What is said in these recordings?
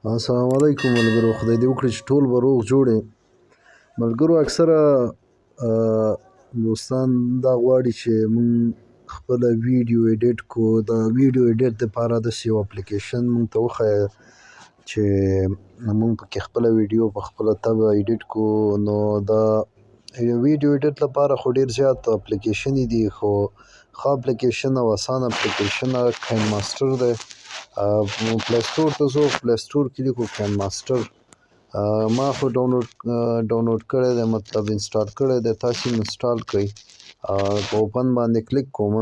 السلام علیکم ملګرو، خدای دې وکړي چې ټول به روغ جوړ یې. ملګرو اکثره دوستان دا غواړي چې مونږ خپله ویډیو ایډیټ کو. د ویډیو ایډیټ دپاره داسې یو اپلیکیشن مونږ ته وښیه چې مونږ پکې خپله ویډیو په خپله طبع ایډیټ کو. نو د ویډیو ایډیټ لپاره خو ډېر زیات اپلیکیشنې دي، خو ښه اپلیکیشن او اسانه اپلیکیشن کاین ماسټر دی. پلی سټور ته ځو، پلی سټور کې لیکو کاین ماسټر. ما خو ډاونلوډ کړی دی، مطلب انسټال کړی دی. تاسې هم انسټال کړئ. په اوپن باندې کلیک کوم.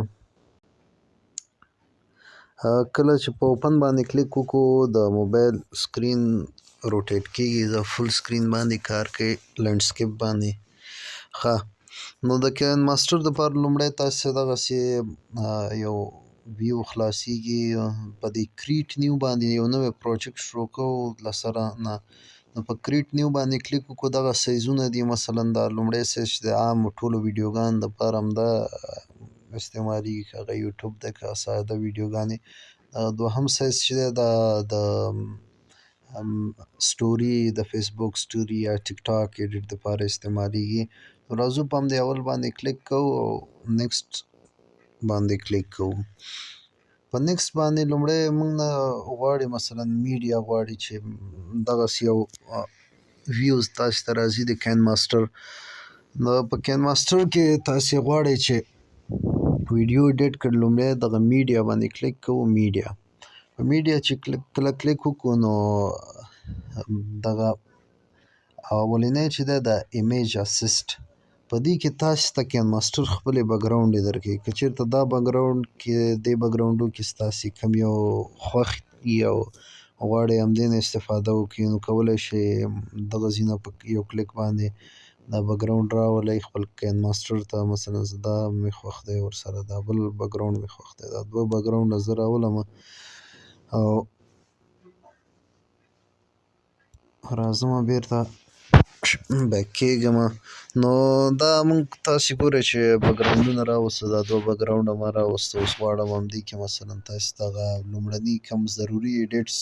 کله چې په اوپن باندې کلیک وکړو د موبایل سکرین روټیټ کېږي، د فل سکرین باندې کار کوي، لینډسکیپ باندې. ښه، نو د کاین ماسټر دپاره لومړی تاسې دغسې یو ویو خلاصیږي. په دې کریټ نیو باندې یو نوی پروجیکټ شروع کوو له سره نه. نو په کریټ نیو باندې کلیک وکړو. دغه سایزونه دي، مثلا دا لومړی سایز چې د عامو ټولو ویډیوګانو دپاره همدا استعمالیږي، که هغه یوټیوب دی که ساده ویډیوګانې. دوهم سایز چې دی دا د سټوري، د فیسبوک سټوري یا ټیک ټاک ایډیټ دپاره استعمالیږي. نو راځو په همدې اول باندې کلیک کوو او نیکسټ باندې کلیک کوو. په نیکسټ باندې لومړی موږ نه غواړي، مثلا میډیا غواړي چې دغسې یو ویوز تاسې ته راځي د کاین ماسټر. نو په کاین ماسټر کې تاسې غواړئ چې ویډیو ایډیټ کړئ. لومړی دغه میډیا باندې کلیک کوو. میډیا په میډیا چې کله کلیک وکړو نو دغه اولنی چې دی د ایمیج اسسټ، په دې کې تاسې ته کاین ماسټر خپلې بکګراونډ درکوي. که چېرته دا بکګراونډ کې دې بکګراونډو کې ستاسې کوم یو خوښ وي او غواړئ همدې نه استفاده وکړئ، نو کولی شئ دغه ځای نه په یو کلیک باندې دا بکګراونډ راولئ خپل کاین ماسټر ته. مثلا زه دا مې خوښ دی، ورسره دا بل بکګراونډ مې خوښ دی. دا دوه بکګراونډه زه راولمه او راځمه بېرته بیک کېږمه. نو دا مونږ تاسې ګورئ چې بکګراونډونه راوسته، دا دوه بکګراونډه ما راوسته. اوس غواړم همدې کې مثلا تاسې دغه لومړني کوم ضروري ایډیټس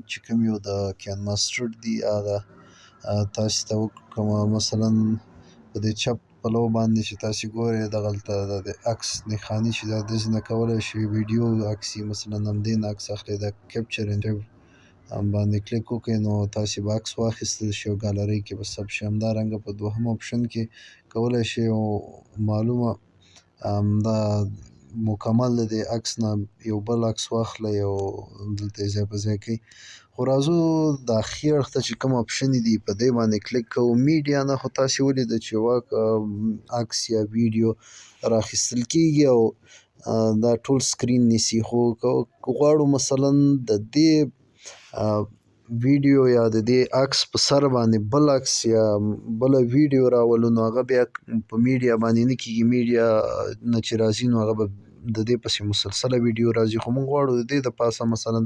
چې کوم یو د کاین ماسټر دي هغه تاسې ته وکړمه. مثلا په دې چپ پلو باندې چې تاسې ګورئ دغلته د عکس نښاني چې ده، داسې نه کولی شئ ویډیو عکس یې مثلا همدې نه عکس اخلئ. د کیپچر اینډ باندې کلیک وکړئ نو تاسې به عکس واخیستل شي او ګالرۍ کې به ثبت شي. همدارنګه په دوهم اپشن کې کولی شئ معلومه همدا مکمل د دې عکس نه یو بل عکس واخلئ او دلته یې ځای په ځای کړئ. خو راځو د ښي اړخ ته چې کوم اپشنې دي په دې باندې کلیک کوو. میډیا نه خو تاسې ولیده چې عکس یا ویډیو رااخیستل کېږي او دا ټول سکرین نیسي. خو که غواړو مثلا د دې ویډیو یا د دې عکس په سر باندې بل عکس یا بله ویډیو راولو، نو هغه بیا په میډیا باندې نه کېږي. میډیا نه چې راځي نو هغه به د دې پسې مسلسله ویډیو راځي. خو موږ غواړو د دې د پاسه مثلا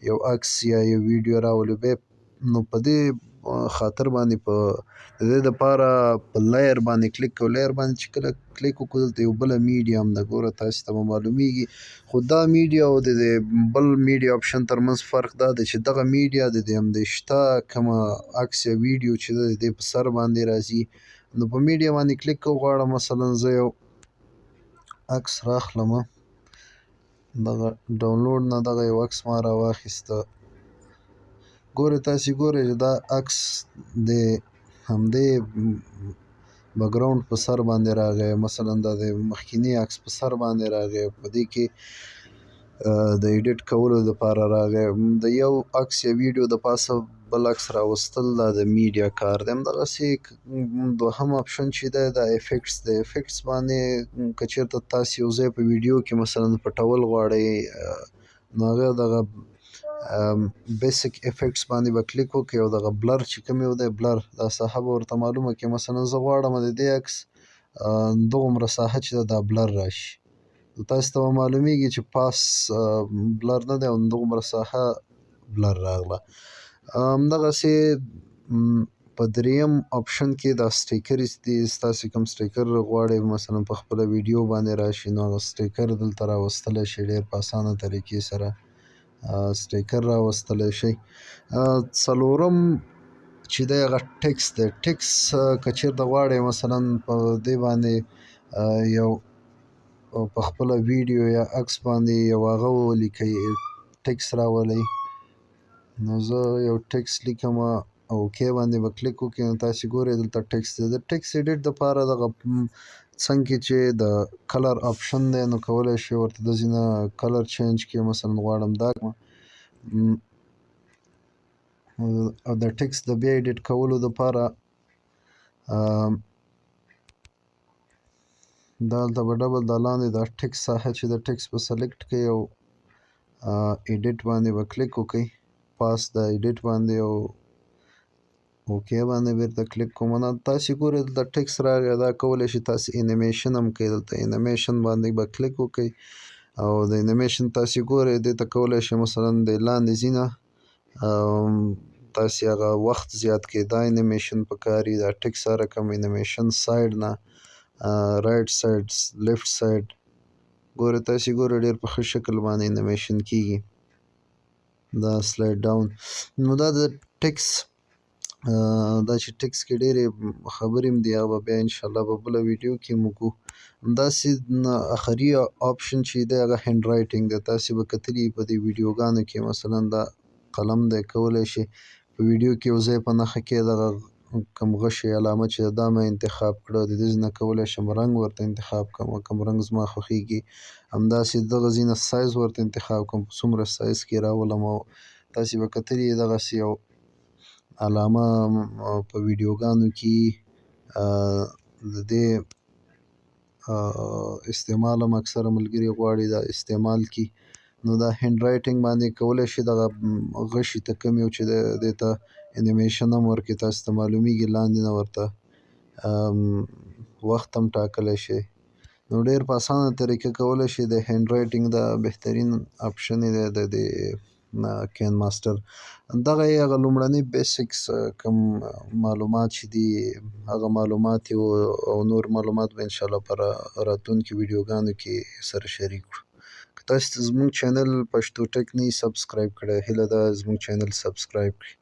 یو عکس یا یو ویډیو راولو، بیا نو په دې خاطر باندې په د دې دپاره په لایر باندې کلیک کوو. لایر باندې چې کله کلیک وکړو دلته یو بله میډیا هم ده، ګوره تاسې ته به معلومیږي. خو دا میډیا او د دې بل میډیا اپشن ترمنځ فرق دا دی چې دغه میډیا د دې همدې شته کومه عکس یا ویډیو چې ده د دې په سر باندې راځي. نو په میډیا باندې کلیک کوو. غواړم مثلا زه یو عکس رااخلمه، دغه ډاونلوډ نه دغه یو عکس ما راواخیسته. ګورئ تاسې ګورئ چې دا عکس د همدې بکګراونډ په سر باندې راغی، مثلا دا د مخکیني عکس په سر باندې راغی. په دې کې د ایډیټ کولو دپاره راغی. د یو عکس یا ویډیو د پاسه بل عکس راوستل دا د میډیا کار دی. همدغسې دوهم اپشن چې دی دا افیکټس دی. افیکټس باندې که چېرته تاسې یو ځای په ویډیو کې مثلا پټول غواړئ نو هغه دغه بیسیک افیکټس باندې به کلیک وکړئ او دغه بلر چې کوم یو دی بلر دا ساحه به ورته معلومه کړئ. مثلا زه غواړم د دې عکس دغومره ساحه چې ده دا بلر راشي. تاسې ته به معلومیږي چې پاس بلر نه دی او دغومره ساحه بلر راغله. همدغسې په دریم اپشن کې دا سټیکرز دي. ستاسې کوم سټیکر غواړئ مثلا په خپله ویډیو باندې راشي نو هغه سټیکر دلته راوستلی شئ ډېر په اسانه طریقې سره. سټیکر راوستلی شئ. څلورم چې دی هغه ټکس دی. ټکس که چېرته غواړئ مثلا په دې باندې یو په خپله ویډیو یا عکس باندې یو هغه ولیکئ، ټکس راولئ. نو زه یو ټکس لیکمه، اوکې باندې به کلیک وکړئ، نو تاسې ګورئ دلته ټکس دی. د ټکس ایډیټ دپاره دغه څنګ کې چې د کلر آپشن دی، نو کولی شئ ورته د ځینه کلر چینج کړئ. مثلا غواړم دا کړمه. او د ټکس د بیا ایډیټ کولو دپاره دلته به ډبل دا لاندې دا ټکس ساحه چې د ټکس به سلیکټ کړئ او ایډیټ باندې به کلیک وکړئ، پاس د ایډیټ باندې او اوکې باندې بیرته کلیک کوم. نه تاسې ګورئ دلته ټکس راغی، دا کولی شئ تاسې انیمیشن هم کوئ. دلته انیمیشن باندې به کلیک وکړئ او د انیمیشن تاسې ګورئ دې ته کولی شئ مثلا د لاندې ځینه تاسې هغه وخت زیات کړئ. دا انیمیشن پکار وي، دا ټکس هر رقم انیمیشن سایډ نه رایټ سایډ لیفټ سایډ ګورئ، تاسې ګورئ ډېر په ښه شکل باندې انیمیشن کېږي. دا سلایډ ډاون. نو دا د ټکس دا چې ټکس کې ډېرې خبرې هم دي، هغه به بیا انشاءالله په بله ویډیو کې موږ وګورو. همداسې آخري آپشن چې دی هغه هینډ رایټینګ دی. تاسې به کتلي په دې ویډیوګانو کې مثلا دا قلم دی، کولی شئ په ویډیو کې یو ځای په نښه کې دغه کوم غشی علامه چې ده دا مې انتخاب کړه، د دې ځینه کولی شم رنګ ورته انتخاب کړم، کوم رنګ زما خوښیږي. همداسې دغه ځینه سایز ورته انتخاب کړم، په څومره سایز کې راولم. او تاسې به کتلي دغسې یو علامه په ویډیوګانو کې د دې استعمال هم اکثره ملګري غواړي دا استعمال کړي. نو دا هینډ رایټینګ باندې کولی شئ دغه غشي ته کوم یو چې دی دې ته انیمیشن هم ورکړئ، تاسو ته معلومیږي لاندې نه ورته وخت هم ټاکلی شئ. نو ډېر په اسانه طریقه کولی شئ د هینډ رایټینګ دا بهترین آپشن یې دی د دې کین ماسټر. دغه یې هغه لومړني بیسکس کوم معلومات چې دي هغه معلومات یې او نور معلومات به انشاءالله په راتلونکي ویډیوګانو کې سره شریک کړو. که تاسو زموږ چینل پښتو ټک نه یي سبسکرایب کړی، هیله ده زموږ چینل سبسکرایب کړئ.